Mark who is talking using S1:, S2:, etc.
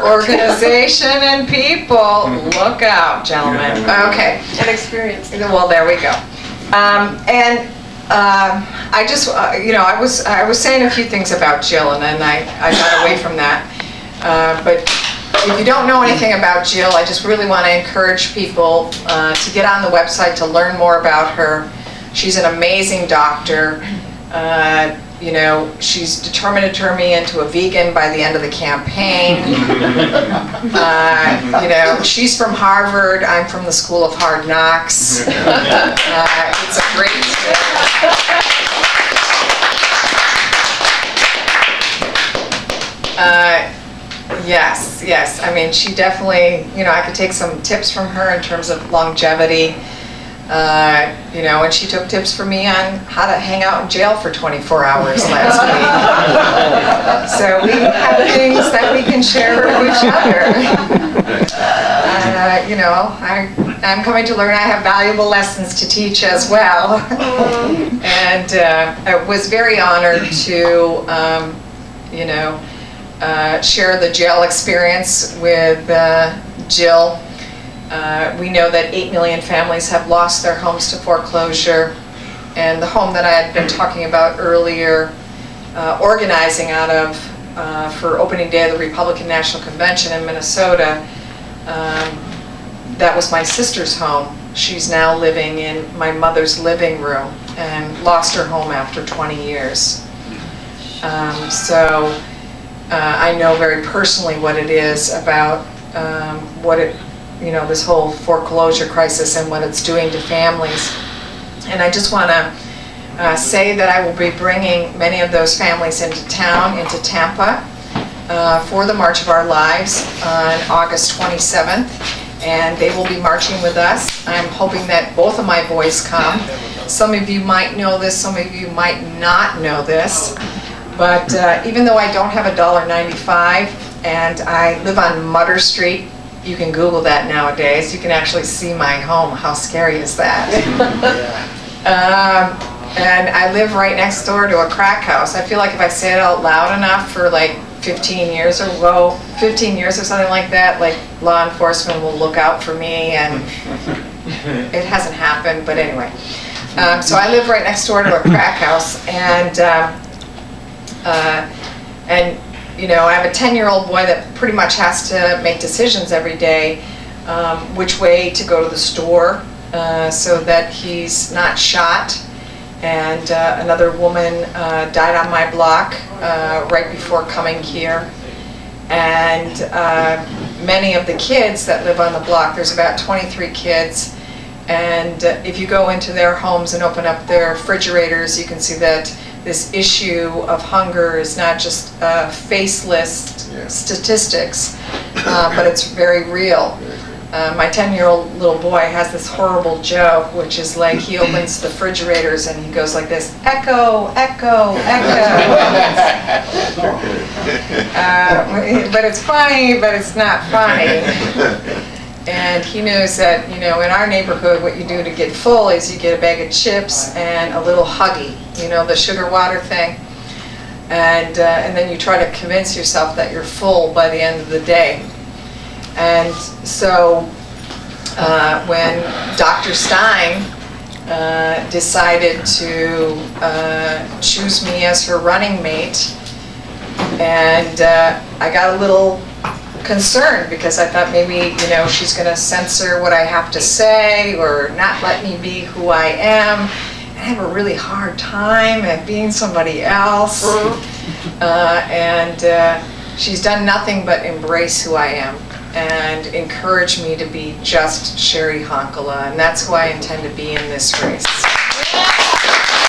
S1: Organization and people. Look out, gentlemen. Okay.
S2: And experience.
S1: Well, there we go. I just, I was saying a few things about Jill, and then I got away from that. But if you don't know anything about Jill, I just really want to encourage people to get on the website to learn more about her. She's an amazing doctor. She's determined to turn me into a vegan by the end of the campaign. She's from Harvard. I'm from the School of Hard Knocks. It's a great... Yes. I mean, she definitely, I could take some tips from her in terms of longevity. And she took tips from me on how to hang out in jail for 24 hours last week. So we have things that we can share with each other. I'm coming to learn I have valuable lessons to teach as well. And I was very honored to, share the jail experience with Jill. We know that 8 million families have lost their homes to foreclosure, and the home that I had been talking about earlier, organizing out of for opening day of the Republican National Convention in Minnesota, that was my sister's home. She's now living in my mother's living room and lost her home after 20 years. I know very personally what it is about this whole foreclosure crisis and what it's doing to families. And I just want to say that I will be bringing many of those families into town, into Tampa, for the March of Our Lives on August 27th. And they will be marching with us. I'm hoping that both of my boys come. Some of you might know this, some of you might not know this. But even though I don't have $1.95 and I live on Mutter Street, you can Google that nowadays. You can actually see my home. How scary is that? And I live right next door to a crack house. I feel like if I say it out loud enough for like 15 years or something like that, like law enforcement will look out for me, and it hasn't happened, but anyway. So I live right next door to a crack house, and I have a 10-year-old boy that pretty much has to make decisions every day, which way to go to the store so that he's not shot. And another woman died on my block right before coming here. And many of the kids that live on the block, there's about 23 kids, and if you go into their homes and open up their refrigerators, you can see that this issue of hunger is not just faceless statistics, but it's very real. My 10-year-old little boy has this horrible joke, which is like he opens the refrigerators and he goes like this, echo, echo, echo. But it's funny, but it's not funny. And he knows that, in our neighborhood, what you do to get full is you get a bag of chips and a little Huggy, the sugar water thing. And then you try to convince yourself that you're full by the end of the day. And so when Dr. Stein decided to choose me as her running mate, and I got a little concerned because I thought maybe, she's going to censor what I have to say or not let me be who I am. And I have a really hard time at being somebody else. She's done nothing but embrace who I am and encourage me to be just Cheri Honkala, and that's who I intend to be in this race.